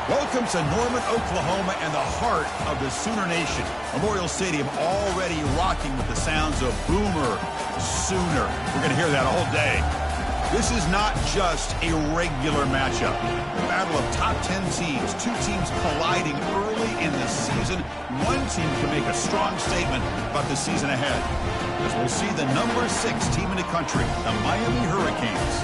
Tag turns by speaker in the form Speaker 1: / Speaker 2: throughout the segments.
Speaker 1: Welcome to Norman, Oklahoma, and the heart of the Sooner Nation. Memorial Stadium already rocking with the sounds of Boomer Sooner. We're going to hear that all day. This is not just a regular matchup. A battle of top 10 teams, two teams colliding early in the season. One team can make a strong statement about the season ahead, as we'll see the number 6 team in the country, the Miami Hurricanes,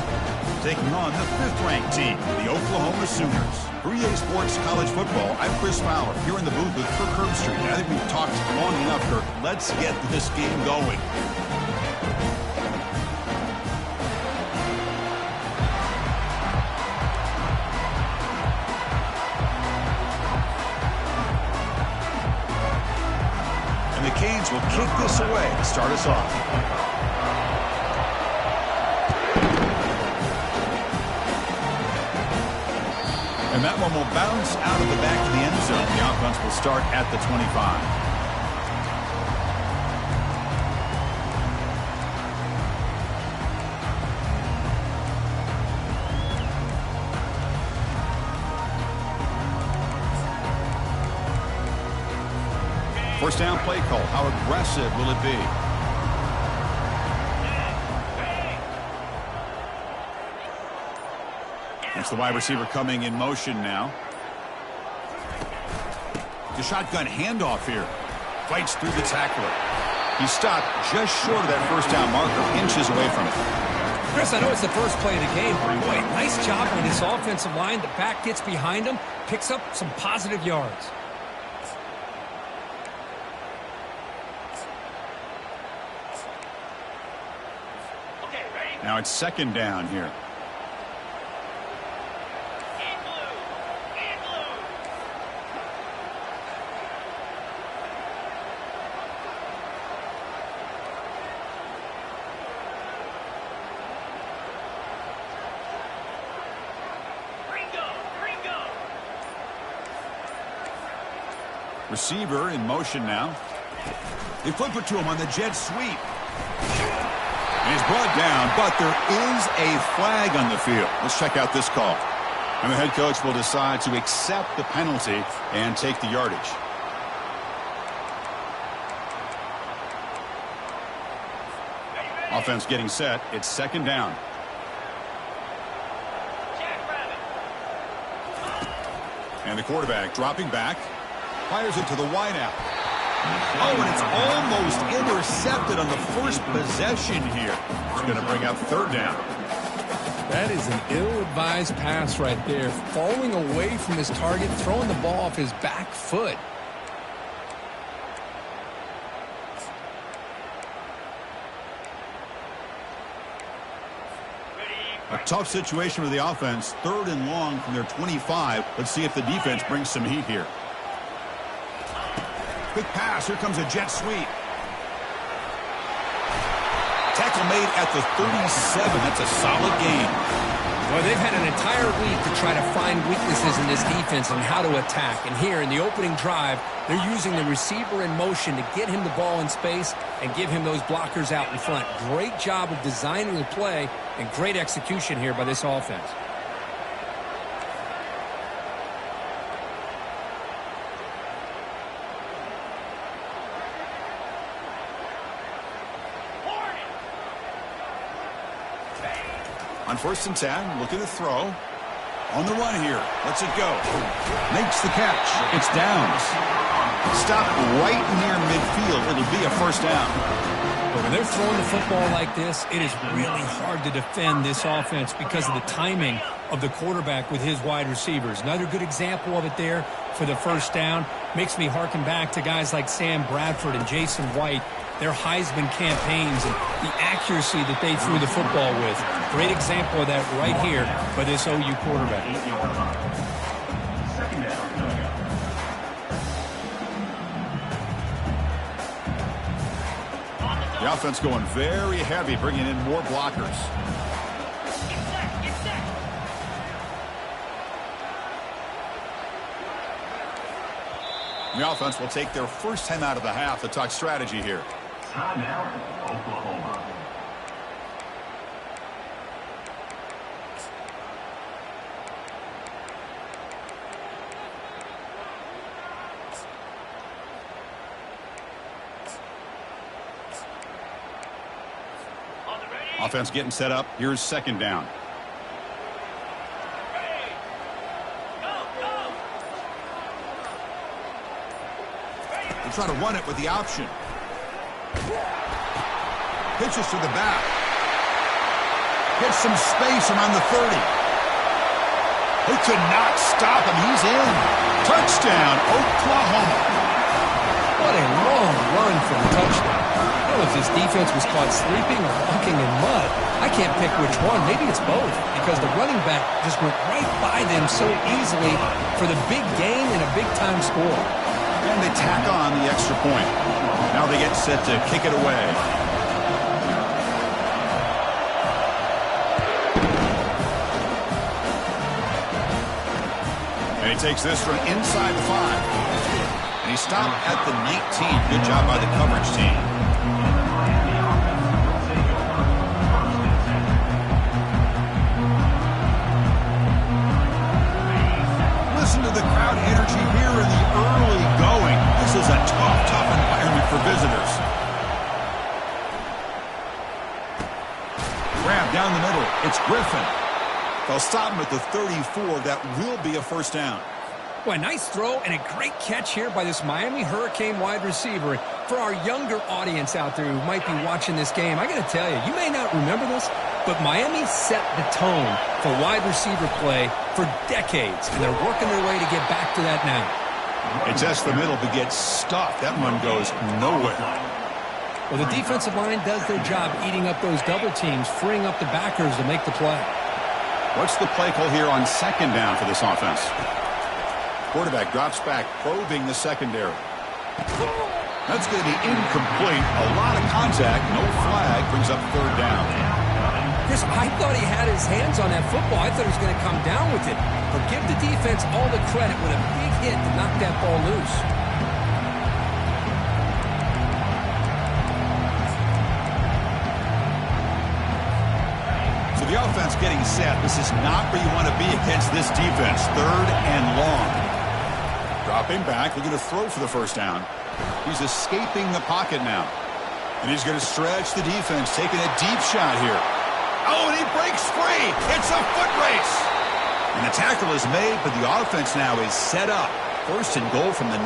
Speaker 1: taking on the 5th-ranked team, the Oklahoma Sooners. For EA Sports College Football, I'm Chris Fowler, here in the booth with Kirk Herbstreit. I think we've talked long enough, Kirk. Let's get this game going. And the Canes will kick this away to start us off. And that one will bounce out of the back of the end zone. The offense will start at the 25. First down play call. How aggressive will it be? It's the wide receiver coming in motion now. The shotgun handoff here. Fights through the tackler. He stopped just short of that first down marker, inches away from it.
Speaker 2: Chris, I know it's the first play of the game, but boy, nice job on this offensive line. The back gets behind him, picks up some positive yards.
Speaker 1: Now it's second down here. Receiver in motion now. They flip it to him on the jet sweep. And he's brought down, but there is a flag on the field. Let's check out this call. And the head coach will decide to accept the penalty and take the yardage. Offense getting set. It's second down. And the quarterback dropping back. Fires it to the wideout. Oh, and it's almost intercepted on the first possession here. It's going to bring up third down.
Speaker 2: That is an ill-advised pass right there. Falling away from his target, throwing the ball off his back foot.
Speaker 1: A tough situation for the offense. Third and long from their 25. Let's see if the defense brings some heat here. Quick pass. Here comes a jet sweep. Tackle made at the 37. That's a solid game.
Speaker 2: Well, they've had an entire week to try to find weaknesses in this defense and how to attack. And here in the opening drive, they're using the receiver in motion to get him the ball in space and give him those blockers out in front. Great job of designing the play and great execution here by this offense.
Speaker 1: On 1st and 10, looking to throw. On the run here. Lets it go. Makes the catch. It's downs. Stop right near midfield. It'll be a first down.
Speaker 2: But when they're throwing the football like this, it is really hard to defend this offense because of the timing of the quarterback with his wide receivers. Another good example of it there for the first down. Makes me harken back to guys like Sam Bradford and Jason White, their Heisman campaigns and the accuracy that they threw the football with. Great example of that right here by this OU quarterback.
Speaker 1: The offense going very heavy, bringing in more blockers. The offense will take their first 10 out of the half to talk strategy here.
Speaker 3: Timeout, Oklahoma.
Speaker 1: Offense getting set up. Here's second down. They'll try to run it with the option. Pitches to the back. Gets some space around the 30. They could not stop him. He's in. Touchdown, Oklahoma.
Speaker 2: What a long run for a touchdown. I don't know if this defense was caught sleeping or walking in mud. I can't pick which one. Maybe it's both, because the running back just went right by them so easily for the big gain and a big-time score.
Speaker 1: And they tack on the extra point. Now they get set to kick it away. And he takes this from inside the 5. And he stopped at the 19. Good job by the coverage team. Listen to the crowd energy here in the early going. This is a tough environment for visitors. Grab down the middle. It's Griffin. They'll stop him at the 34. That will be a first down.
Speaker 2: Well, a nice throw and a great catch here by this Miami Hurricane wide receiver. For our younger audience out there who might be watching this game, I got to tell you, you may not remember this, but Miami set the tone for wide receiver play for decades, and they're working their way to get back to that now.
Speaker 1: It tests the middle but gets stuffed. That one goes nowhere.
Speaker 2: Well, the defensive line does their job eating up those double teams, freeing up the backers to make the play.
Speaker 1: What's the play call here on second down for this offense? Quarterback drops back, probing the secondary. That's going to be incomplete. A lot of contact, no flag, brings up third down.
Speaker 2: Chris, I thought he had his hands on that football. I thought he was going to come down with it. But give the defense all the credit with a big hit to knock that ball loose.
Speaker 1: So the offense getting set. This is not where you want to be against this defense. Third and long. Dropping back, looking to throw for the first down. He's escaping the pocket now. And he's going to stretch the defense, taking a deep shot here. Oh, and he breaks free. It's a foot race. And the tackle is made, but the offense now is set up. First and goal from the 9.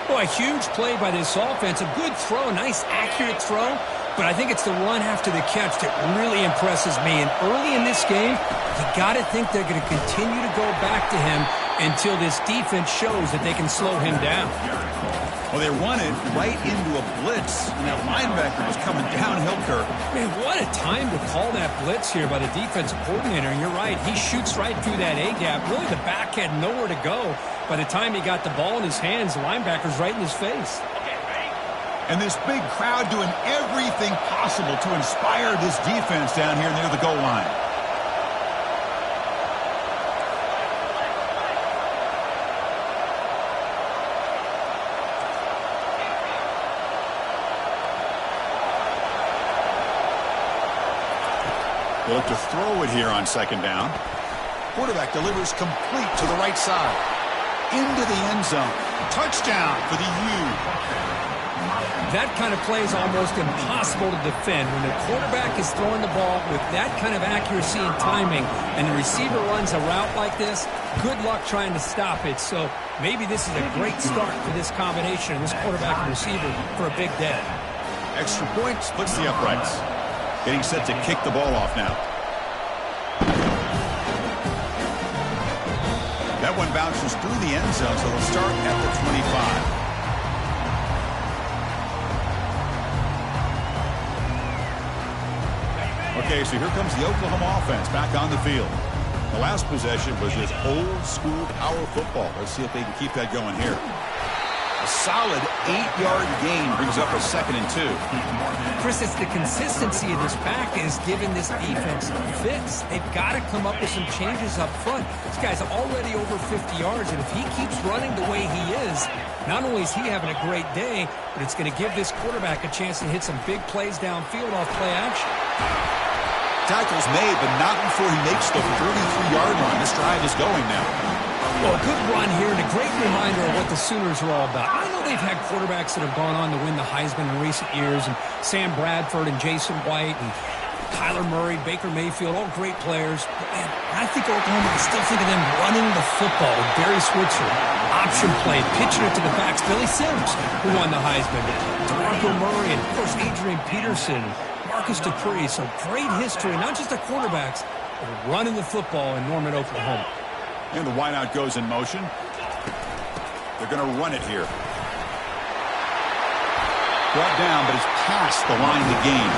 Speaker 2: Well, a huge play by this offense. A good throw, a nice accurate throw. But I think it's the run after the catch that really impresses me. And early in this game, you got to think they're going to continue to go back to him until this defense shows that they can slow him down.
Speaker 1: Well, they run it right into a blitz, and that linebacker was coming downhill, Kirk.
Speaker 2: Man, what a time to call that blitz here by the defensive coordinator. And you're right, he shoots right through that A-gap. Really, the back had nowhere to go. By the time he got the ball in his hands, the linebacker's right in his face.
Speaker 1: And this big crowd doing everything possible to inspire this defense down here near the goal line. They look to throw it here on second down. Quarterback delivers complete to the right side. Into the end zone. Touchdown for the U.
Speaker 2: That kind of play is almost impossible to defend. When the quarterback is throwing the ball with that kind of accuracy and timing, and the receiver runs a route like this, good luck trying to stop it. So maybe this is a great start for this combination, this quarterback and receiver, for a big day.
Speaker 1: Extra point splits the uprights. Getting set to kick the ball off now. That one bounces through the end zone, so they'll start at the 25. Okay, so here comes the Oklahoma offense back on the field. The last possession was just old-school power football. Let's see if they can keep that going here. A solid 8-yard gain brings up a 2nd and 2.
Speaker 2: Chris, it's the consistency of this back that is giving this defense fits. They've got to come up with some changes up front. This guy's already over 50 yards, and if he keeps running the way he is, not only is he having a great day, but it's going to give this quarterback a chance to hit some big plays downfield off play action.
Speaker 1: Tackle's made, but not before he makes the 33-yard line. This drive is going now.
Speaker 2: Well, a good run here and a great reminder of what the Sooners are all about. I know they've had quarterbacks that have gone on to win the Heisman in recent years, and Sam Bradford and Jason White, and Kyler Murray, Baker Mayfield, all great players. But, man, when I think of Oklahoma, I still think of them running the football with Barry Switzer. Option play, pitching it to the backs. Billy Sims, who won the Heisman. DeMarco Murray, and, of course, Adrian Peterson, Marcus Dupree. So great history, not just the quarterbacks, but running the football in Norman, Oklahoma.
Speaker 1: And the wideout goes in motion. They're going to run it here. Brought down, but it's past the line of the game.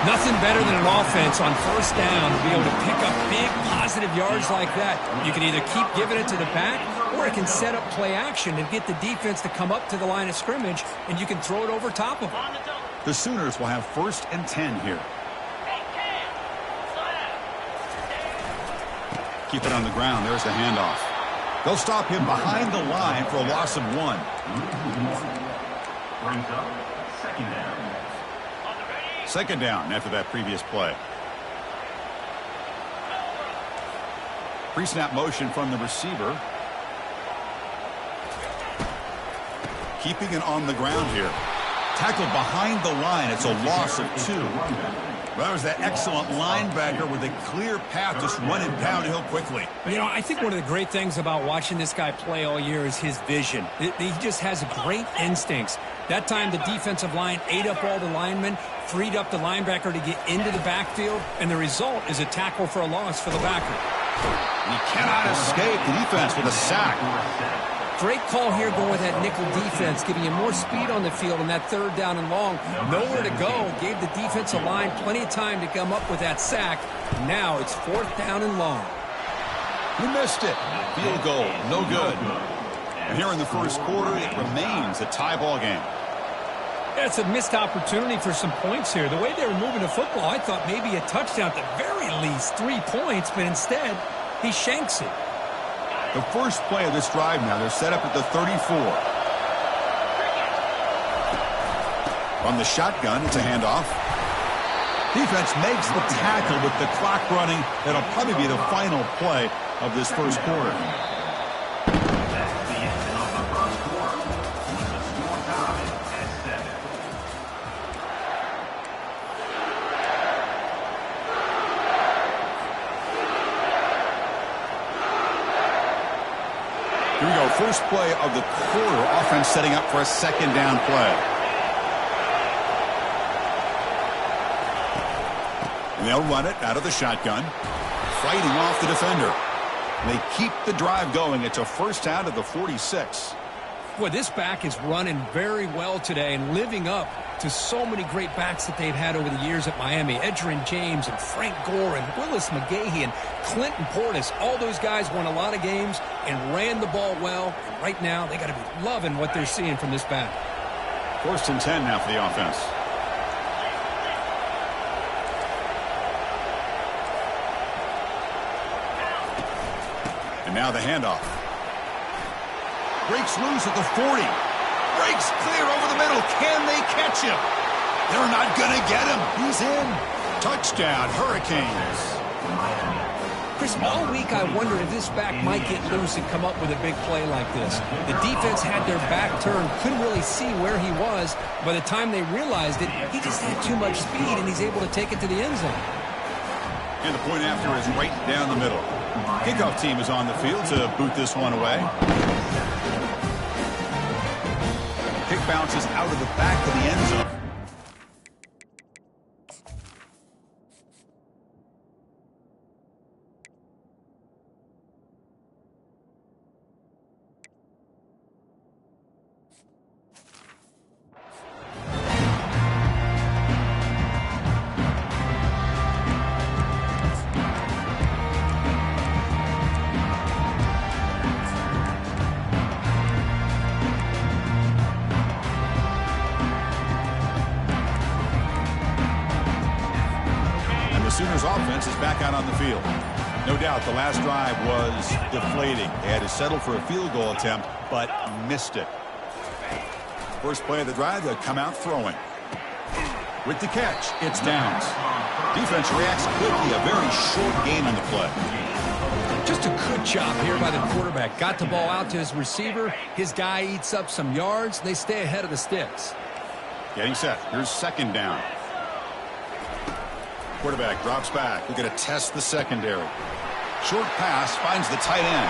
Speaker 2: Nothing better than an offense on first down to be able to pick up big positive yards like that. You can either keep giving it to the back, or it can set up play action and get the defense to come up to the line of scrimmage, and you can throw it over top of them.
Speaker 1: The Sooners will have 1st and 10 here. Keep it on the ground. There's the handoff. They'll stop him behind the line for a loss of 1.
Speaker 3: Brings up 2nd down.
Speaker 1: 2nd down after that previous play. Pre-snap motion from the receiver. Keeping it on the ground here. Tackled behind the line. It's a loss of 2. Well, that was that excellent linebacker with a clear path, just running downhill quickly.
Speaker 2: You know, I think one of the great things about watching this guy play all year is his vision. He just has great instincts. That time, the defensive line ate up all the linemen, freed up the linebacker to get into the backfield, and the result is a tackle for a loss for the backer.
Speaker 1: And he cannot escape the defense with a sack.
Speaker 2: Great call here going with that nickel defense, giving you more speed on the field on that 3rd down and long. Nowhere to go. Gave the defensive line plenty of time to come up with that sack. Now it's 4th down and long.
Speaker 1: He missed it. Field goal. No good. And here in the first quarter, it remains a tie ball game.
Speaker 2: It's a missed opportunity for some points here. The way they were moving the football, I thought maybe a touchdown at the very least, 3 points, but instead, he shanks it.
Speaker 1: The first play of this drive now, they're set up at the 34. From the shotgun, it's a handoff. Defense makes the tackle with the clock running. That'll probably be the final play of this first quarter.
Speaker 3: That's the end of the first quarter, with the score tied at 7.
Speaker 1: Here we go, first play of the quarter. Offense setting up for a 2nd down play. And they'll run it out of the shotgun, fighting off the defender. They keep the drive going. It's a first down to the 46.
Speaker 2: Boy, this back is running very well today and living up to so many great backs that they've had over the years at Miami. Edgerrin James and Frank Gore and Willis McGahee and Clinton Portis. All those guys won a lot of games and ran the ball well. And right now, they got to be loving what they're seeing from this back.
Speaker 1: 1st and 10 now for the offense. And now the handoff. Breaks loose at the 40. Breaks clear over the middle. Can they catch him? They're not going to get him. He's in. Touchdown, Hurricanes.
Speaker 2: Chris, all week I wondered if this back might get loose and come up with a big play like this. The defense had their back turned, couldn't really see where he was. By the time they realized it, he just had too much speed, and he's able to take it to the end zone.
Speaker 1: And the point after is right down the middle. Kickoff team is on the field to boot this one away. Kick bounces out of the back of the end zone. Sooners offense is back out on the field. No doubt the last drive was deflating. They had to settle for a field goal attempt, but missed it. First play of the drive, they'll come out throwing. With the catch, it's Downs. Defense reacts quickly, a very short gain on the play.
Speaker 2: Just a good job here by the quarterback. Got the ball out to his receiver. His guy eats up some yards. They stay ahead of the sticks.
Speaker 1: Getting set. Here's 2nd down. Quarterback drops back. We're going to test the secondary. Short pass finds the tight end.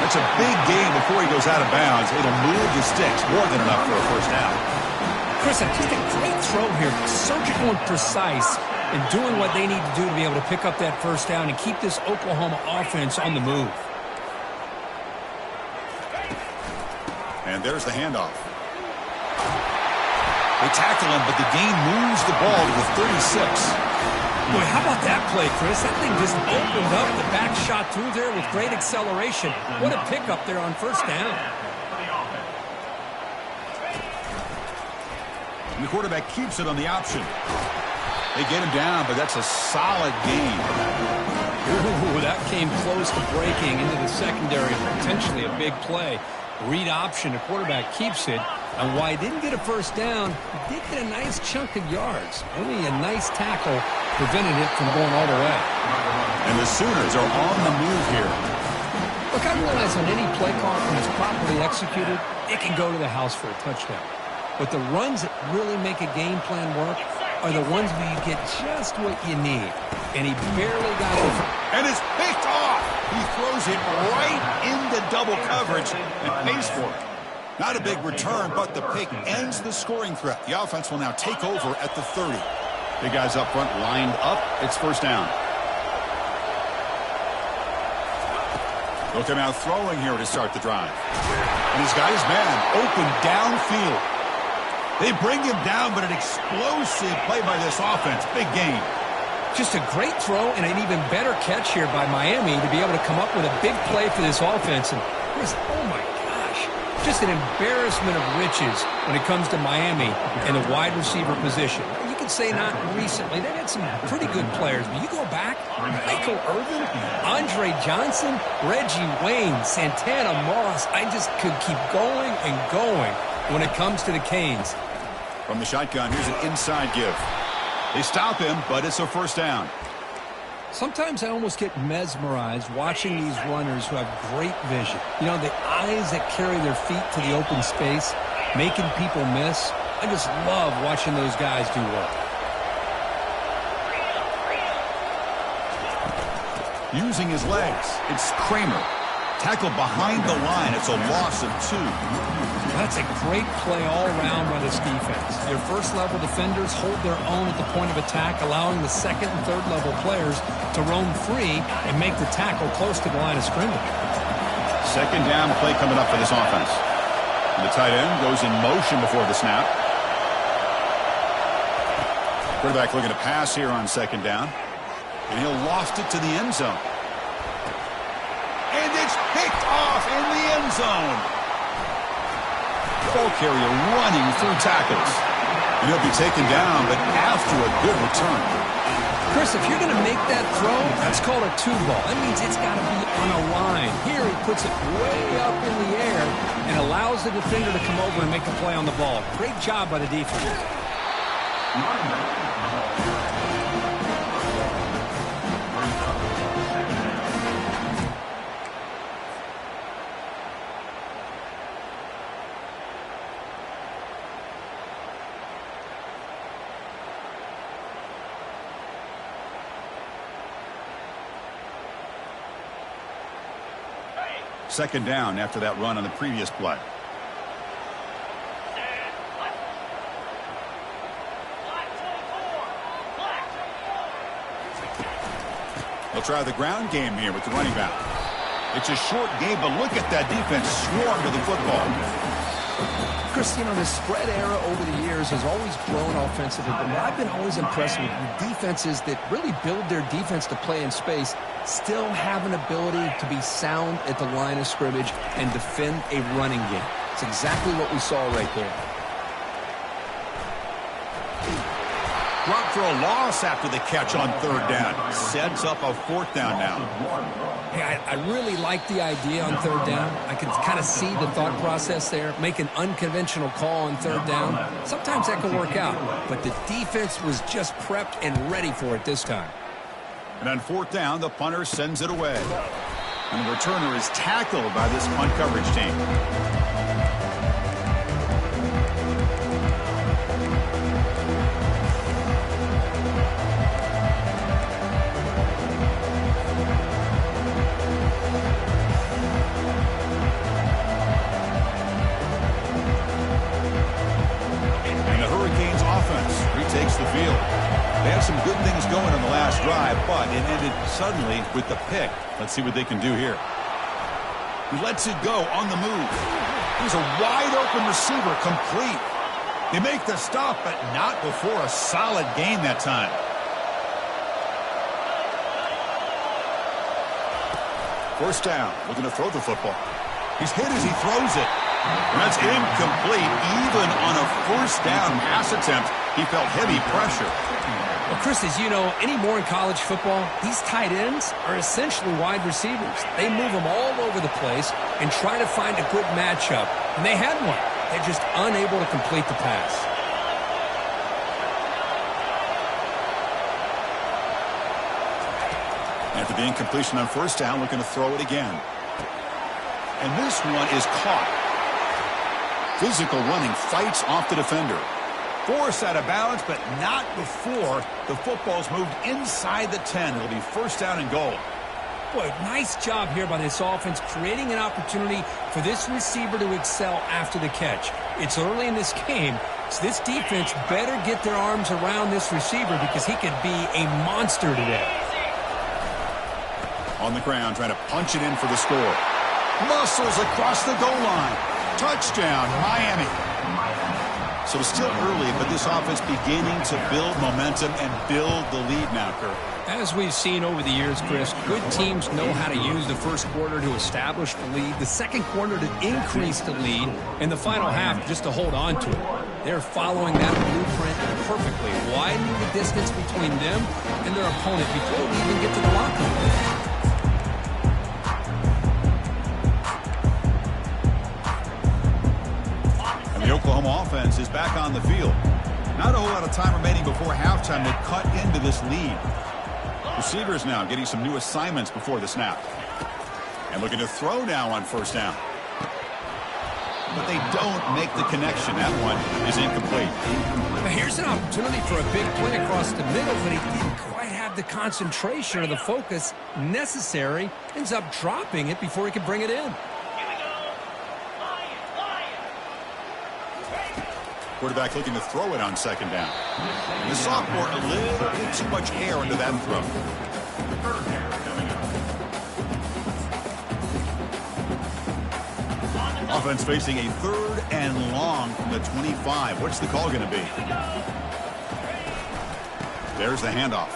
Speaker 1: That's a big gain before he goes out of bounds. It'll move the sticks, more than enough for a first down.
Speaker 2: Chris, just a great throw here. Surgical and precise in doing what they need to do to be able to pick up that first down and keep this Oklahoma offense on the move.
Speaker 1: And there's the handoff. They tackle him, but the gain moves the ball to the 36.
Speaker 2: Boy, how about that play, Chris? That thing just opened up. The back shot through there with great acceleration. What a pickup there on first down.
Speaker 1: And the quarterback keeps it on the option. They get him down, but that's a solid gain.
Speaker 2: Ooh, that came close to breaking into the secondary. Potentially a big play. Read option. The quarterback keeps it. And while he didn't get a first down, he did get a nice chunk of yards. Only a nice tackle prevented it from going all the way.
Speaker 1: And the Sooners are on the move here.
Speaker 2: Look, I realize on any play call, when it's properly executed, it can go to the house for a touchdown. But the runs that really make a game plan work are the ones where you get just what you need. And he barely got it.
Speaker 1: And it's picked off. He throws it right into double coverage and pays for it. Not a big return, but the pick ends the scoring threat. The offense will now take over at the 30. Big guys up front lined up. It's first down. Look him out throwing here to start the drive. And he's got his man open downfield. They bring him down, but an explosive play by this offense. Big game.
Speaker 2: Just a great throw and an even better catch here by Miami to be able to come up with a big play for this offense. And oh my gosh, just an embarrassment of riches when it comes to Miami and the wide receiver position. You can say not recently. They've had some pretty good players, but you go back, Michael Irvin, Andre Johnson, Reggie Wayne, Santana Moss. I just could keep going and going when it comes to the Canes.
Speaker 1: From the shotgun, here's an inside give. They stop him, but it's a first down.
Speaker 2: Sometimes I almost get mesmerized watching these runners who have great vision. You know, the eyes that carry their feet to the open space, making people miss. I just love watching those guys do work.
Speaker 1: Using his legs, it's Kramer. Tackled behind the line. It's a loss of 2.
Speaker 2: That's a great play all around by this defense. Your first-level defenders hold their own at the point of attack, allowing the second- and third-level players to roam free and make the tackle close to the line of scrimmage.
Speaker 1: Second down play coming up for this offense. And the tight end goes in motion before the snap. Quarterback looking to pass here on second down. And he'll loft it to the end zone. And it's picked off in the end zone. Ball carrier running through tackles. And he'll be taken down, but after a good return.
Speaker 2: Chris, if you're going to make that throw, that's called a two ball. That means it's got to be on a line. Here he puts it way up in the air and allows the defender to come over and make a play on the ball. Great job by the defense.
Speaker 1: Second down after that run on the previous play. They'll try the ground game here with the running back. It's a short game, but look at that defense swarm to the football.
Speaker 2: Chris, you know, the spread era over the years has always grown offensively, but what I've been always impressed with defenses that really build their defense to play in space still have an ability to be sound at the line of scrimmage and defend a running game. It's exactly what we saw right there.
Speaker 1: Brought for a loss after the catch on third down. Sets up a fourth down now.
Speaker 2: Hey, I really like the idea on third down. I can kind of see the thought process there. Make an unconventional call on third down. Sometimes that can work out, but the defense was just prepped and ready for it this time.
Speaker 1: And on fourth down, the punter sends it away. And the returner is tackled by this punt coverage team. suddenly with the pick. Let's see what they can do here. He lets it go on the move. He's a wide-open receiver, complete. They make the stop, but not before a solid gain that time. First down, looking to throw the football. He's hit as he throws it. And that's incomplete. Even on a first down pass attempt, he felt heavy pressure.
Speaker 2: Well, Chris, as you know, anymore in college football, these tight ends are essentially wide receivers. They move them all over the place and try to find a good matchup. And they had one. They're just unable to complete the pass.
Speaker 1: After the incompletion on first down, looking to throw it again. And this one is caught. Physical running, fights off the defender. Forced out of balance, but not before the football's moved inside the 10. It'll be first down and goal.
Speaker 2: Boy, nice job here by this offense, creating an opportunity for this receiver to excel after the catch. It's early in this game, so this defense better get their arms around this receiver because he could be a monster today.
Speaker 1: On the ground, trying to punch it in for the score. Muscles across the goal line. Touchdown, Miami. So it's still early, but this offense beginning to build momentum and build the lead now, Kirk.
Speaker 2: As we've seen over the years, Chris, good teams know how to use the first quarter to establish the lead, the second quarter to increase the lead, and the final half just to hold on to it. They're following that blueprint perfectly, widening the distance between them and their opponent before we even get to the locker room.
Speaker 1: The Oklahoma offense is back on the field. Not a whole lot of time remaining before halftime to cut into this lead. Receivers now getting some new assignments before the snap. And looking to throw now on first down. But they don't make the connection. That one is incomplete.
Speaker 2: Now here's an opportunity for a big play across the middle, but he didn't quite have the concentration or the focus necessary. Ends up dropping it before he could bring it in.
Speaker 1: Quarterback looking to throw it on second down. And the sophomore, a little bit too much air into that throw. Offense facing a third and long from the 25. What's the call going to be? There's the handoff.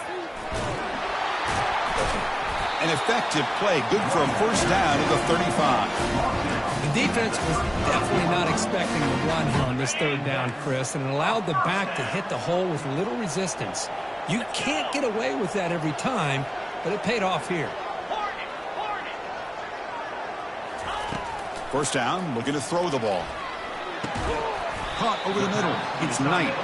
Speaker 1: An effective play, good for a first down at the 35.
Speaker 2: The defense was definitely not expecting the run here on this third down, Chris, and it allowed the back to hit the hole with little resistance. You can't get away with that every time, but it paid off here.
Speaker 1: First down, looking to throw the ball. Caught over the middle. It's Knight.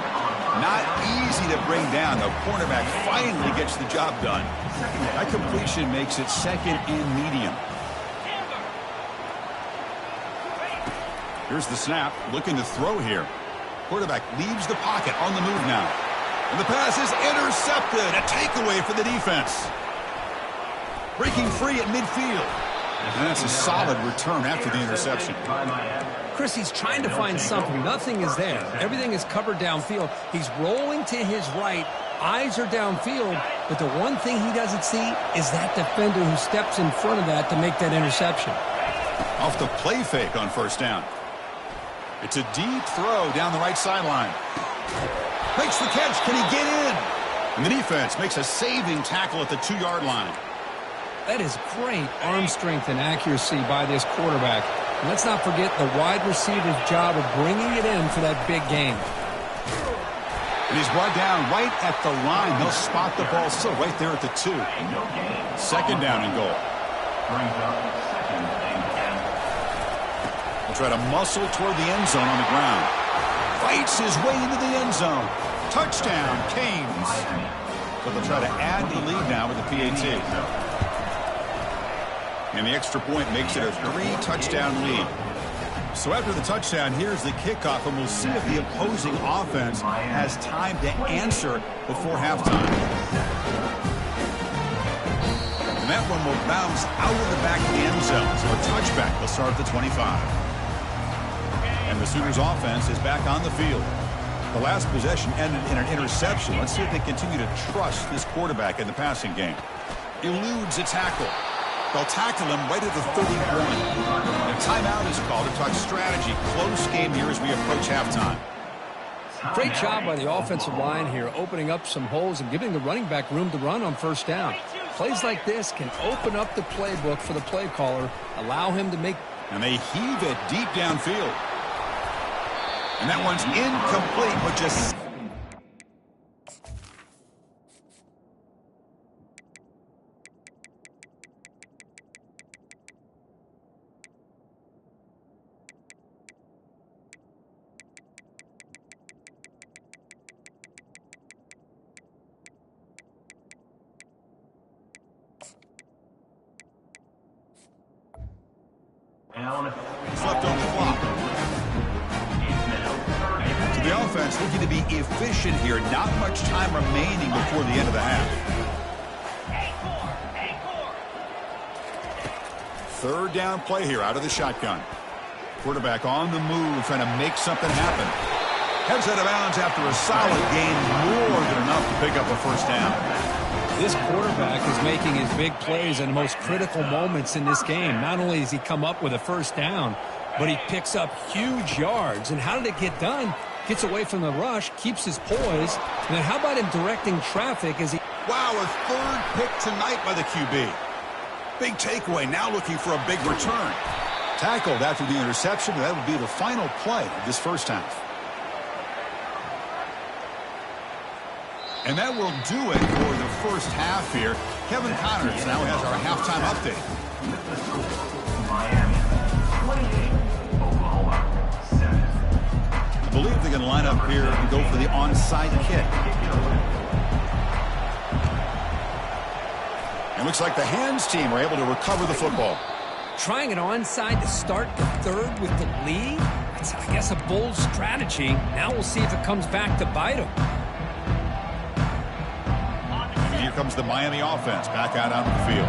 Speaker 1: Not easy to bring down. The cornerback finally gets the job done. That completion makes it second and medium. Here's the snap, looking to throw here. Quarterback leaves the pocket on the move now. And the pass is intercepted. A takeaway for the defense. Breaking free at midfield. And that's a solid return after the interception.
Speaker 2: Chris, he's trying to find something. Nothing is there. Everything is covered downfield. He's rolling to his right. Eyes are downfield. But the one thing he doesn't see is that defender who steps in front of that to make that interception.
Speaker 1: Off the play fake on first down. It's a deep throw down the right sideline. Makes the catch. Can he get in? And the defense makes a saving tackle at the 2-yard line.
Speaker 2: That is great arm strength and accuracy by this quarterback. And let's not forget the wide receiver's job of bringing it in for that big game.
Speaker 1: And he's brought down right at the line. They'll spot the ball still right there at the 2. Second down and goal. He'll try to muscle toward the end zone on the ground. Fights his way into the end zone. Touchdown, Canes. But they'll try to add the lead now with the PAT. And the extra point makes it a 3-touchdown lead. So after the touchdown, here's the kickoff, and we'll see if the opposing offense has time to answer before halftime. And that one will bounce out of the back of the end zone. So a touchback will start at the 25. And the Sooners offense is back on the field. The last possession ended in an interception. Let's see if they continue to trust this quarterback in the passing game. Eludes a tackle. They'll tackle him right at the 31. A timeout is called to talk strategy. Close game here as we approach halftime.
Speaker 2: Great job by the offensive line here, opening up some holes and giving the running back room to run on first down. Plays like this can open up the playbook for the play caller, allow him to make...
Speaker 1: And they heave it deep downfield. And that one's incomplete, but just... He's left on the clock. So the offense looking to be efficient here. Not much time remaining before the end of the half. Third down play here out of the shotgun. Quarterback on the move, trying to make something happen. Heads out of bounds after a solid gain, more than enough to pick up a first down.
Speaker 2: This quarterback is making his big plays in the most critical moments in this game. Not only does he come up with a first down, but he picks up huge yards. And how did it get done? Gets away from the rush, keeps his poise. And then how about him directing traffic as he...
Speaker 1: Wow, a third pick tonight by the QB. Big takeaway, now looking for a big return. Tackled after the interception, that would be the final play of this first half. And that will do it for the first half here. Kevin Connors now has our halftime update.
Speaker 3: Miami 28, Oklahoma 7.
Speaker 1: I believe they're going to line up here and go for the onside kick. It looks like the hands team are able to recover the football.
Speaker 2: Trying it onside to start the third with the lead? It's, I guess, a bold strategy. Now we'll see if it comes back to bite him.
Speaker 1: Here comes the Miami offense back out onto the field.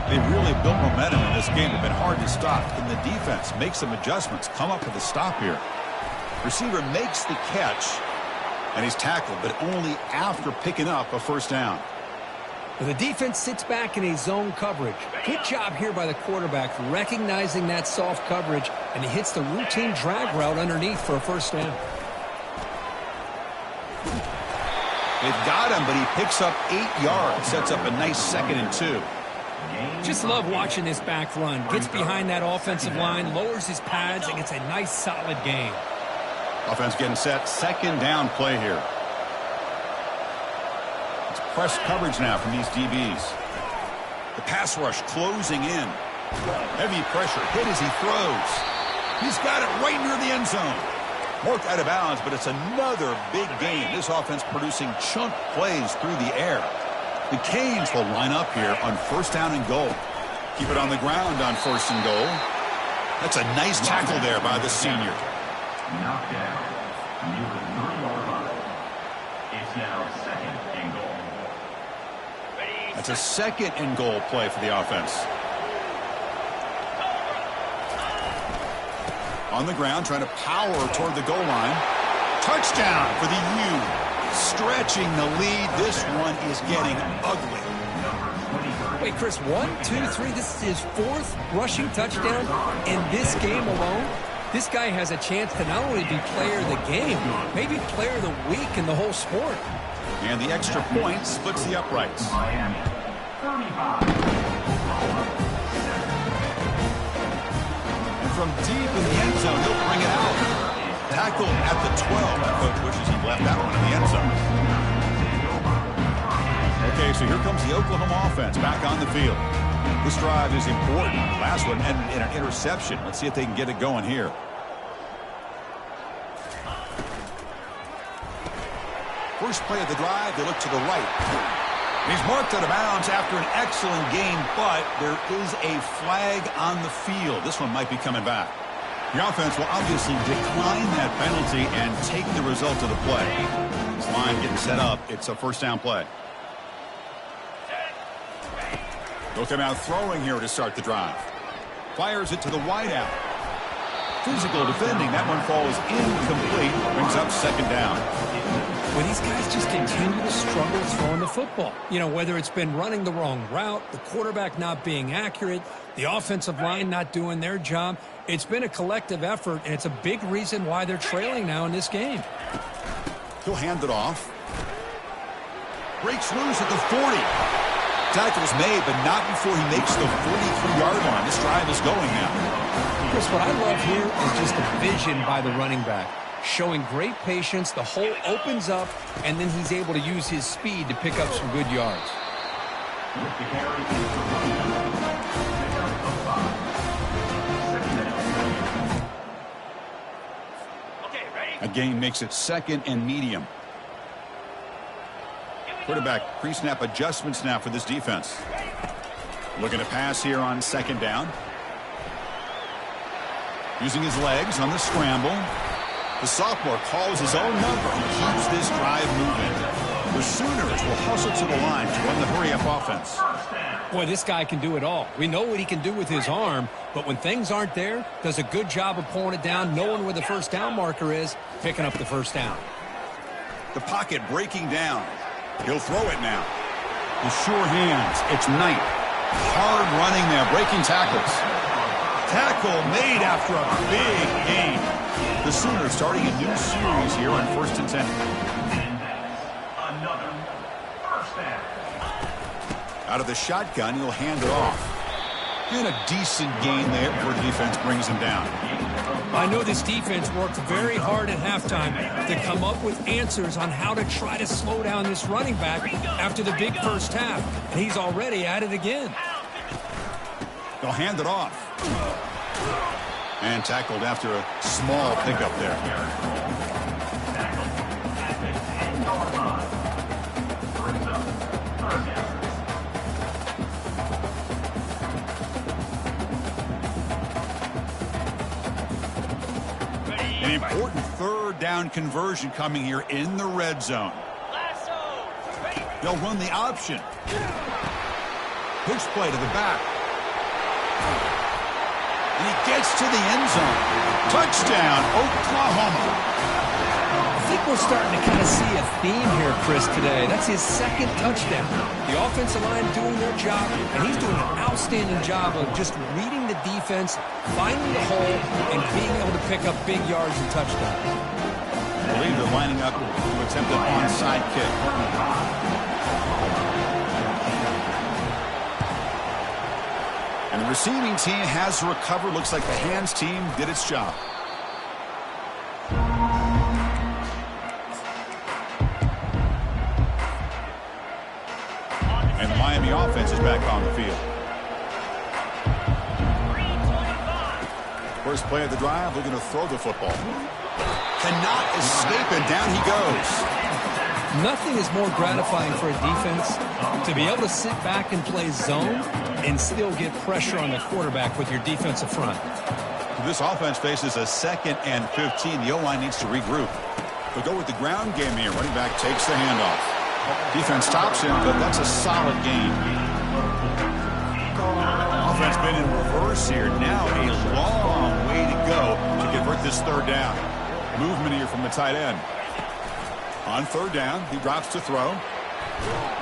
Speaker 1: They've really built momentum in this game. It's been hard to stop. And the defense makes some adjustments, come up with a stop here. Receiver makes the catch, and he's tackled, but only after picking up a first down.
Speaker 2: Well, the defense sits back in a zone coverage. Good job here by the quarterback, recognizing that soft coverage, and he hits the routine drag route underneath for a first down.
Speaker 1: They've got him, but he picks up 8 yards. Sets up a nice 2nd and 2.
Speaker 2: Just love watching this back run. Gets behind that offensive line, lowers his pads, and gets a nice solid gain.
Speaker 1: Offense getting set. 2nd down play here. It's press coverage now from these DBs. The pass rush closing in. Heavy pressure. Hit as he throws. He's got it right near the end zone. Worked out of bounds, but it's another big game. This offense producing chunk plays through the air. The Canes will line up here on first down and goal. Keep it on the ground on first and goal. That's a nice tackle there by the senior.
Speaker 3: Knocked down. You with 3-yard line. It's now 2nd and goal.
Speaker 1: That's a 2nd and goal play for the offense. On the ground, trying to power toward the goal line. Touchdown for the U. Stretching the lead. This one is getting ugly.
Speaker 2: Wait, Chris, 1, 2, 3. This is his 4th rushing touchdown in this game alone. This guy has a chance to not only be player of the game, maybe player of the week in the whole sport.
Speaker 1: And the extra point splits the uprights.
Speaker 3: Miami 35.
Speaker 1: From deep in the end zone, he'll bring it out. Tackled at the 12. Coach wishes he left that one in the end zone. Okay, so here comes the Oklahoma offense back on the field. This drive is important. Last one ended in an interception. Let's see if they can get it going here. First play of the drive, they look to the right. He's marked out of bounds after an excellent game, but there is a flag on the field. This one might be coming back. The offense will obviously decline that penalty and take the result of the play. This line getting set up. It's a first down play. They'll come out throwing here to start the drive. Fires it to the wideout. Physical defending. That one falls incomplete. Brings up 2nd down.
Speaker 2: Well, these guys just continue to struggle throwing the football. You know, whether it's been running the wrong route, the quarterback not being accurate, the offensive line not doing their job. It's been a collective effort, and it's a big reason why they're trailing now in this game.
Speaker 1: He'll hand it off. Breaks loose at the 40. Tackle's made, but not before he makes the 43-yard line. This drive is going now.
Speaker 2: Chris, what I love here is just the vision by the running back. Showing great patience, the hole opens up, and then he's able to use his speed to pick up some good yards.
Speaker 1: A gain makes it 2nd and medium. Quarterback pre-snap adjustments now for this defense. Looking to pass here on 2nd down. Using his legs on the scramble. The sophomore calls his own number and keeps this drive moving. The Sooners will hustle to the line to run the hurry-up offense.
Speaker 2: Boy, this guy can do it all. We know what he can do with his arm, but when things aren't there, does a good job of pulling it down, knowing where the first down marker is, picking up the first down.
Speaker 1: The pocket breaking down. He'll throw it now. With sure hands, it's Knight. Hard running there, breaking tackles. Tackle made after a big gain. The Sooners starting a new series here on 1st and 10.
Speaker 3: Another first down.
Speaker 1: Out of the shotgun, he'll hand it off. And a decent gain there before the defense brings him down.
Speaker 2: I know this defense worked very hard at halftime to come up with answers on how to try to slow down this running back after the big first half. And he's already at it again.
Speaker 1: They'll hand it off. And tackled after a small pickup there. An important 3rd down conversion coming here in the red zone. They'll run the option. Pitch play to the back. And he gets to the end zone. Touchdown, Oklahoma.
Speaker 2: I think we're starting to kind of see a theme here, Chris, today. That's his 2nd touchdown. The offensive line doing their job, and he's doing an outstanding job of just reading the defense, finding the hole, and being able to pick up big yards and touchdowns.
Speaker 1: I believe they're lining up to attempt an onside kick. And the receiving team has to recover. Looks like the hands team did its job. And the Miami offense is back on the field. First play of the drive, they're going to throw the football. Cannot escape, and down he goes.
Speaker 2: Nothing is more gratifying for a defense to be able to sit back and play zone and still get pressure on the quarterback with your defensive front.
Speaker 1: This offense faces a 2nd and 15. The O-line needs to regroup. They'll go with the ground game here. Running back takes the handoff. Defense stops him, but that's a solid gain. Offense been in reverse here. Now a long way to go to convert this 3rd down. Movement here from the tight end. On 3rd down, he drops to throw.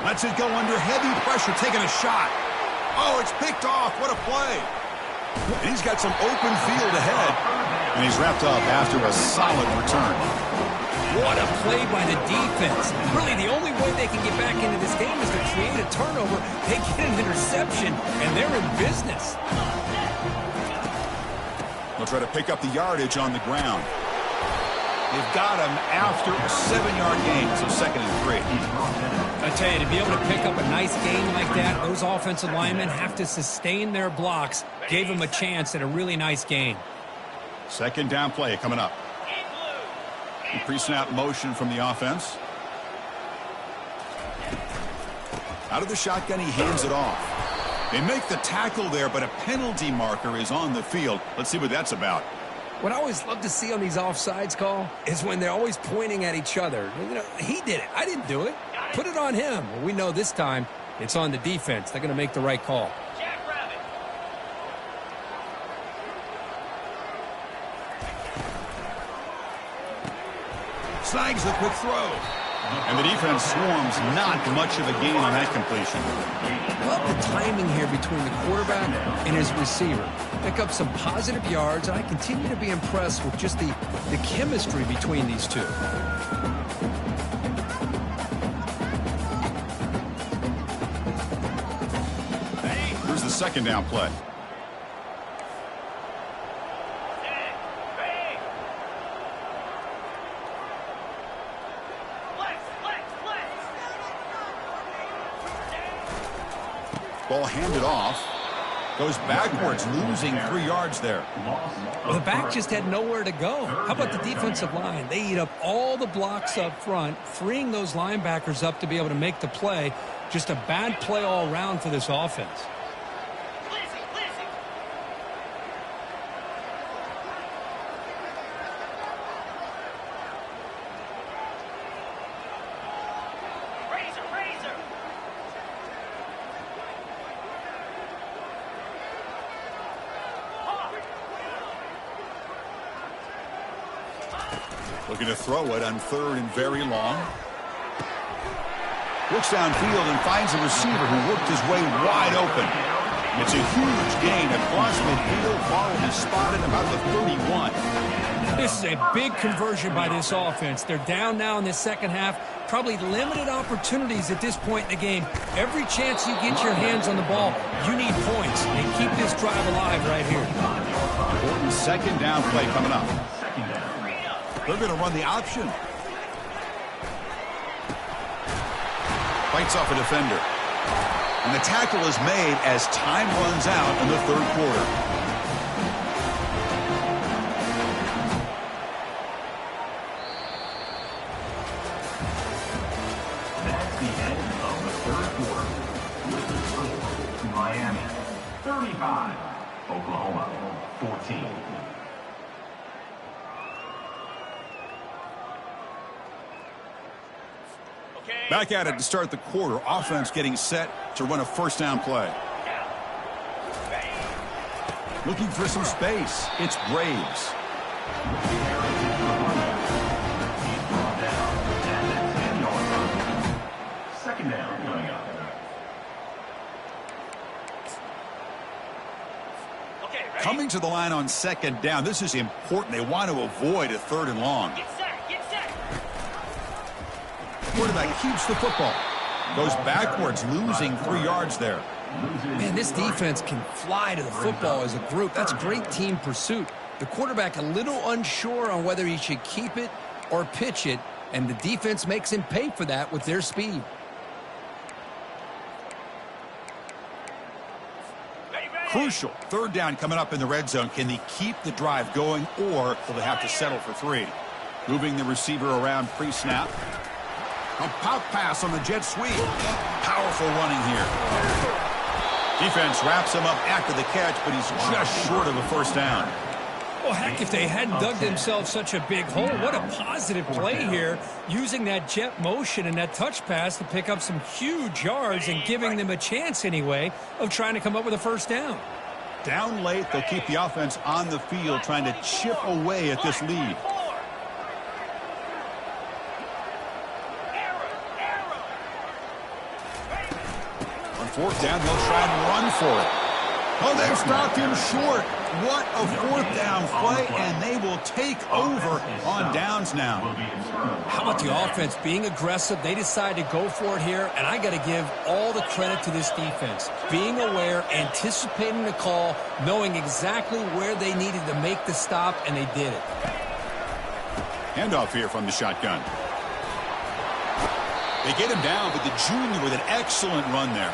Speaker 1: Lets it go under heavy pressure, taking a shot. Oh, it's picked off. What a play. And he's got some open field ahead. And he's wrapped up after a solid return.
Speaker 2: What a play by the defense. Really, the only way they can get back into this game is to create a turnover. They get an interception, and they're in business.
Speaker 1: They'll try to pick up the yardage on the ground. They've got him after a 7-yard gain, so 2nd and 3.
Speaker 2: I tell you, to be able to pick up a nice gain like that, those offensive linemen have to sustain their blocks. Gave him a chance at a really nice gain.
Speaker 1: 2nd down play coming up. Pre-snap motion from the offense. Out of the shotgun, he hands it off. They make the tackle there, but a penalty marker is on the field. Let's see what that's about.
Speaker 2: What I always love to see on these offsides call is when they're always pointing at each other. You know, he did it. I didn't do it. Put it on him. Well, we know this time it's on the defense. They're going to make the right call.
Speaker 1: Snags the quick throw. And the defense swarms, not much of a gain on that completion.
Speaker 2: Love the timing here between the quarterback and his receiver. Pick up some positive yards, and I continue to be impressed with just the chemistry between these two.
Speaker 1: Here's the second down play. Ball handed off. Goes backwards, losing 3 yards there.
Speaker 2: Well, the back just had nowhere to go. How about the defensive line? They eat up all the blocks up front, freeing those linebackers up to be able to make the play. Just a bad play all around for this offense.
Speaker 1: Looking to throw it on 3rd and very long. Looks downfield and finds a receiver who worked his way wide open. It's a huge gain across midfield. Ball will be spotted about the 31.
Speaker 2: This is a big conversion by this offense. They're down now in the second half. Probably limited opportunities at this point in the game. Every chance you get your hands on the ball, you need points. And keep this drive alive right here.
Speaker 1: Important second down play coming up. They're going to run the option. Fights off a defender. And the tackle is made as time runs out in the 3rd quarter.
Speaker 3: That's the end of the 3rd quarter. With the score, Miami 35, Oklahoma 14.
Speaker 1: Back at it to start the quarter. Offense getting set to run a first down play. Looking for some space. It's Braves.
Speaker 3: Second down coming up.
Speaker 1: Coming to the line on second down. This is important. They want to avoid a 3rd and long. Quarterback keeps the football. Goes backwards, losing 3 yards there.
Speaker 2: Man, this defense can fly to the football as a group. That's great team pursuit. The quarterback a little unsure on whether he should keep it or pitch it, and the defense makes him pay for that with their speed.
Speaker 1: Crucial. 3rd down coming up in the red zone. Can they keep the drive going, or will they have to settle for 3? Moving the receiver around pre-snap. A pop pass on the jet sweep. Powerful running here. Defense wraps him up after the catch, but he's just short of a first down.
Speaker 2: Well, heck, if they hadn't dug themselves such a big hole, what a positive play here, using that jet motion and that touch pass to pick up some huge yards and giving them a chance anyway of trying to come up with a first down.
Speaker 1: Down late, they'll keep the offense on the field trying to chip away at this lead. On 4th down, they'll try and run for it. Oh, they've stopped him short. What a 4th down play, and they will take over on downs now.
Speaker 2: How about the offense being aggressive? They decide to go for it here, and I got to give all the credit to this defense. Being aware, anticipating the call, knowing exactly where they needed to make the stop, and they did it.
Speaker 1: Handoff here from the shotgun. They get him down, but the junior with an excellent run there.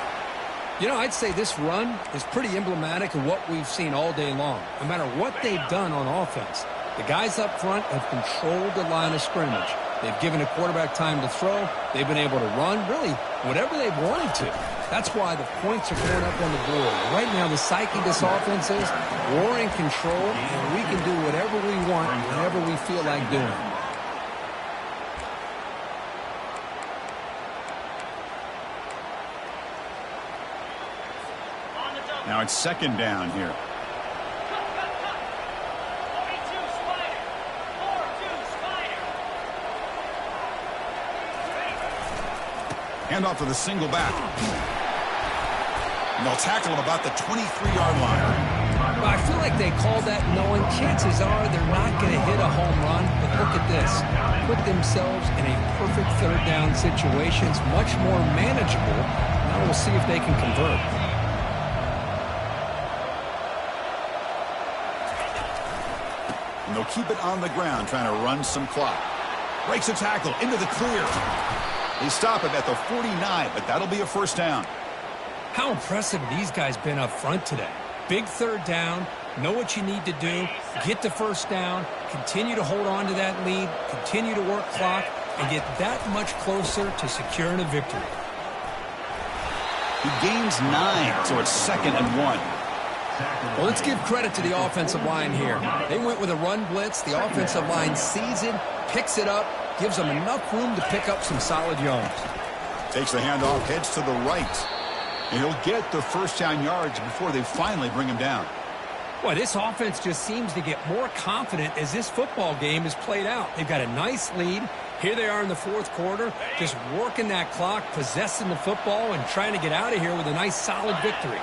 Speaker 2: You know, I'd say this run is pretty emblematic of what we've seen all day long. No matter what they've done on offense, the guys up front have controlled the line of scrimmage. They've given the quarterback time to throw. They've been able to run, really, whatever they've wanted to. That's why the points are going up on the board. Right now, the psyche of this offense is we're in control, and we can do whatever we want, whenever we feel like doing it.
Speaker 1: Now it's second down here. Hand off to the single back. And they'll tackle him about the 23-yard line.
Speaker 2: Well, I feel like they called that knowing chances are they're not going to hit a home run. But look at this. Put themselves in a perfect third down situation. It's much more manageable. Now we'll see if they can convert.
Speaker 1: And they'll keep it on the ground, trying to run some clock. Breaks a tackle into the clear. They stop him at the 49, but that'll be a first down.
Speaker 2: How impressive have these guys been up front today? Big third down, know what you need to do, get the first down, continue to hold on to that lead, continue to work clock, and get that much closer to securing a victory.
Speaker 1: He gains 9, so it's 2nd and 1.
Speaker 2: Well, let's give credit to the offensive line here. They went with a run blitz. The offensive line sees it, picks it up, gives them enough room to pick up some solid yards.
Speaker 1: Takes the handoff, heads to the right. And he'll get the first down yards before they finally bring him down.
Speaker 2: Boy, this offense just seems to get more confident as this football game is played out. They've got a nice lead. Here they are in the fourth quarter, just working that clock, possessing the football, and trying to get out of here with a nice, solid victory.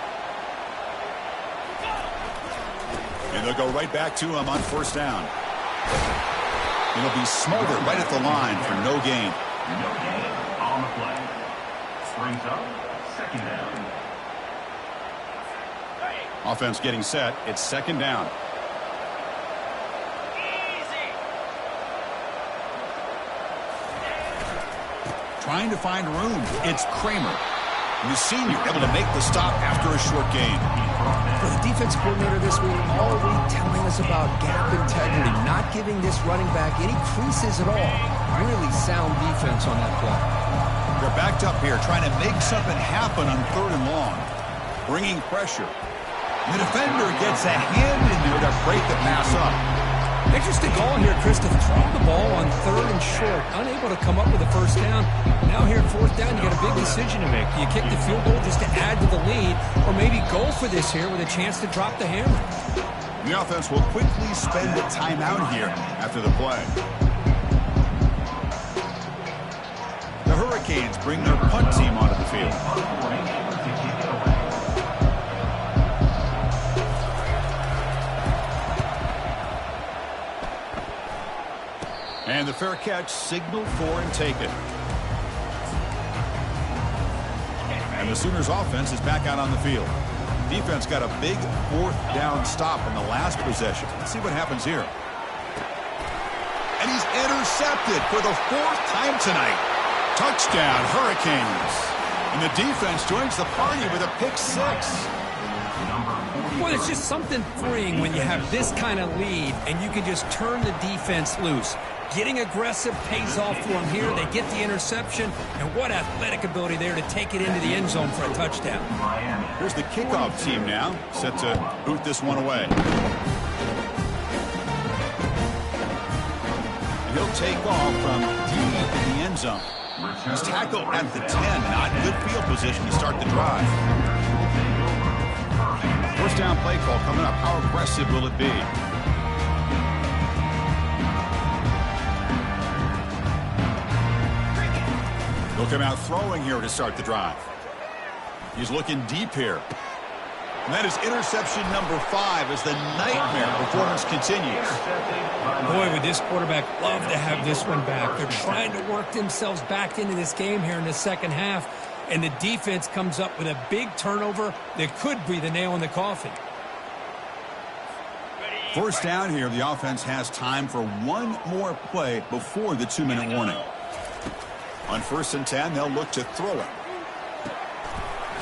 Speaker 1: And they'll go right back to him on first down. It'll be Smolder right at the line for no gain.
Speaker 3: No gain on the play. Brings up 2nd down.
Speaker 1: Offense getting set. It's 2nd down. Trying to find room. It's Kramer. And the senior able to make the stop after a short gain.
Speaker 2: For the defense coordinator this week, all week telling us about gap integrity, not giving this running back any creases at all. Really sound defense on that play.
Speaker 1: They're backed up here, trying to make something happen on 3rd and long. Bringing pressure. The defender gets a hand in there to break the pass up.
Speaker 2: Interesting call here, Chris, to throw the ball on 3rd and short. Unable to come up with a first down. Now here at 4th down, you got a big decision to make. Do you kick the field goal just to add to the lead, or maybe go for this here with a chance to drop the hammer?
Speaker 1: The offense will quickly spend a timeout here after the play. The Hurricanes bring their punt team onto the field. And the fair catch signaled for and taken. And the Sooners offense is back out on the field. Defense got a big 4th down stop in the last possession. Let's see what happens here. And he's intercepted for the 4th time tonight. Touchdown, Hurricanes. And the defense joins the party with a pick 6.
Speaker 2: Well, it's just something freeing when you have this kind of lead and you can just turn the defense loose. Getting aggressive pays off for them here. They get the interception, and what athletic ability there to take it into the end zone for a touchdown.
Speaker 1: Here's the kickoff team now, set to boot this one away. And he'll take off from deep in the end zone. He's tackled at the 10, not good field position to start the drive. First down play call coming up. How aggressive will it be? He'll come out throwing here to start the drive. He's looking deep here. And that is interception number 5 as the nightmare performance continues.
Speaker 2: Boy, would this quarterback love to have this one back. They're trying to work themselves back into this game here in the second half. And the defense comes up with a big turnover that could be the nail in the coffin.
Speaker 1: First down here, the offense has time for one more play before the 2-minute warning. On 1st and 10, they'll look to throw it.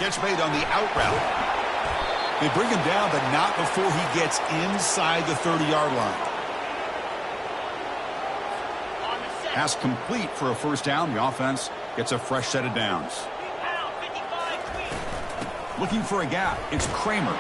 Speaker 1: Catch made on the out route. They bring him down, but not before he gets inside the 30-yard line. Pass complete for a first down. The offense gets a fresh set of downs. Looking for a gap. It's Kramer.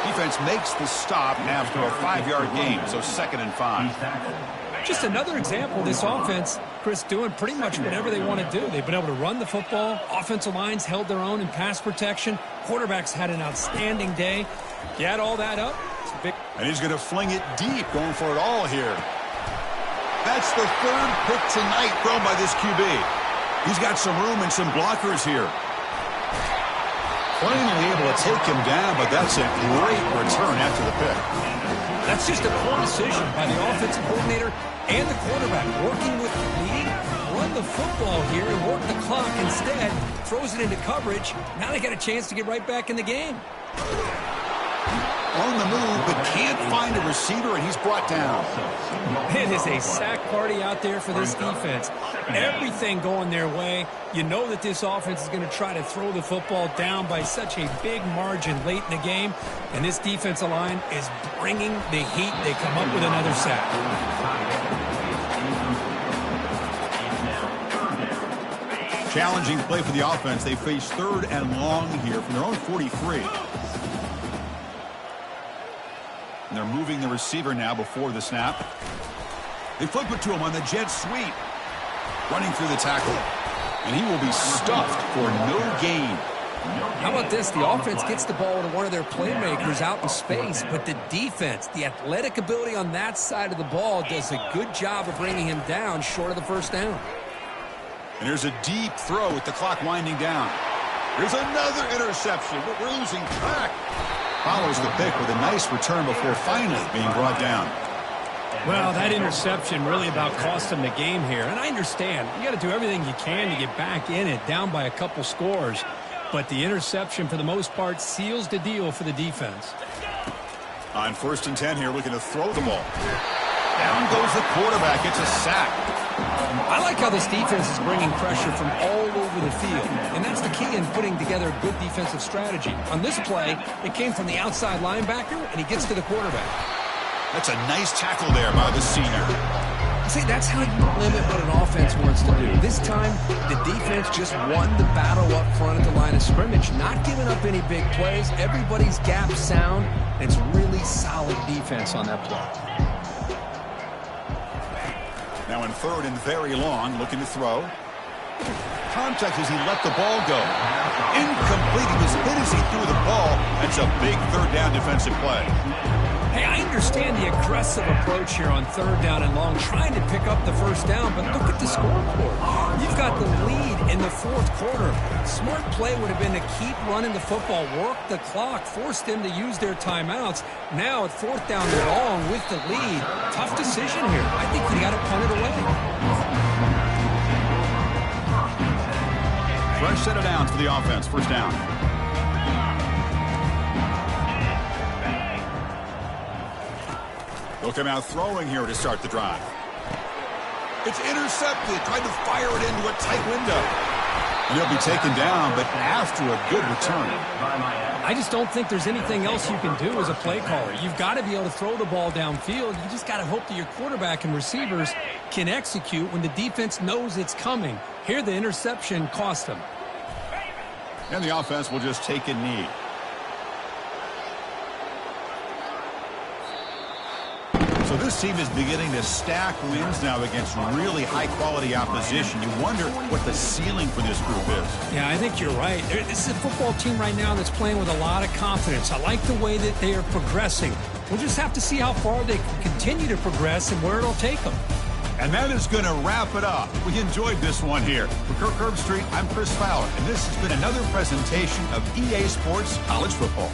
Speaker 1: Defense makes the stop after a 5-yard gain, so 2nd and 5.
Speaker 2: Just another example of this offense, Chris, doing pretty much whatever they want to do. They've been able to run the football. Offensive lines held their own in pass protection. Quarterbacks had an outstanding day. You add all that up, it's a big...
Speaker 1: And he's going to fling it deep, going for it all here. That's the 3rd pick tonight thrown by this QB. He's got some room and some blockers here. Finally able to take him down, but that's a great return after the pick.
Speaker 2: That's just a poor decision by the offensive coordinator and the quarterback. Working with the lead, run the football here and work the clock. Instead, throws it into coverage. Now they got a chance to get right back in the game.
Speaker 1: On the move, but can't find a receiver, and he's brought down.
Speaker 2: It is a sack party out there for this defense. Everything going their way. You know that this offense is going to try to throw the football down by such a big margin late in the game. And this defensive line is bringing the heat. They come up with another sack.
Speaker 1: Challenging play for the offense. They face 3rd and long here from their own 43. And they're moving the receiver now before the snap. They flip it to him on the jet sweep. Running through the tackle. And he will be stuffed for no gain.
Speaker 2: How about this? The offense gets the ball to one of their playmakers out in space, but the defense, the athletic ability on that side of the ball does a good job of bringing him down short of the first down.
Speaker 1: And here's a deep throw with the clock winding down. Here's another interception. We're losing track. Follows the pick with a nice return before finally being brought down.
Speaker 2: Well, that interception really about cost them the game here. And I understand. You got to do everything you can to get back in it, down by a couple scores. But the interception, for the most part, seals the deal for the defense.
Speaker 1: On 1st and 10 here, looking to throw the ball. Down goes the quarterback. It's a sack.
Speaker 2: I like how this defense is bringing pressure from all over the field. And that's the key in putting together a good defensive strategy. On this play, it came from the outside linebacker, and he gets to the quarterback.
Speaker 1: That's a nice tackle there by the senior.
Speaker 2: See, that's how you limit what an offense wants to do. This time, the defense just won the battle up front at the line of scrimmage, not giving up any big plays. Everybody's gap sound. It's really solid defense on that play.
Speaker 1: Now in 3rd and very long, looking to throw. Contact as he let the ball go. Incomplete. He was hit as he threw the ball. That's a big 3rd down defensive play.
Speaker 2: Hey, I understand the aggressive approach here on 3rd down and long, trying to pick up the first down, but look at the scoreboard. You've got the lead in the 4th quarter. Smart play would have been to keep running the football, work the clock, force them to use their timeouts. Now at 4th down and long with the lead, tough decision here. I think you got to punt it away.
Speaker 1: Fresh set of downs for the offense. 1st down. They'll come out throwing here to start the drive. It's intercepted. Tried to fire it into a tight window. And he'll be taken down, but after a good return.
Speaker 2: I just don't think there's anything else you can do as a play caller. You've got to be able to throw the ball downfield. You just got to hope that your quarterback and receivers can execute when the defense knows it's coming. Here, the interception cost them.
Speaker 1: And the offense will just take a knee. So this team is beginning to stack wins now against really high-quality opposition. You wonder what the ceiling for this group is.
Speaker 2: Yeah, I think you're right. This is a football team right now that's playing with a lot of confidence. I like the way that they are progressing. We'll just have to see how far they can continue to progress and where it'll take them.
Speaker 1: And that is going to wrap it up. We enjoyed this one here. For Kirk Herbstreit, I'm Chris Fowler, and this has been another presentation of EA Sports College Football.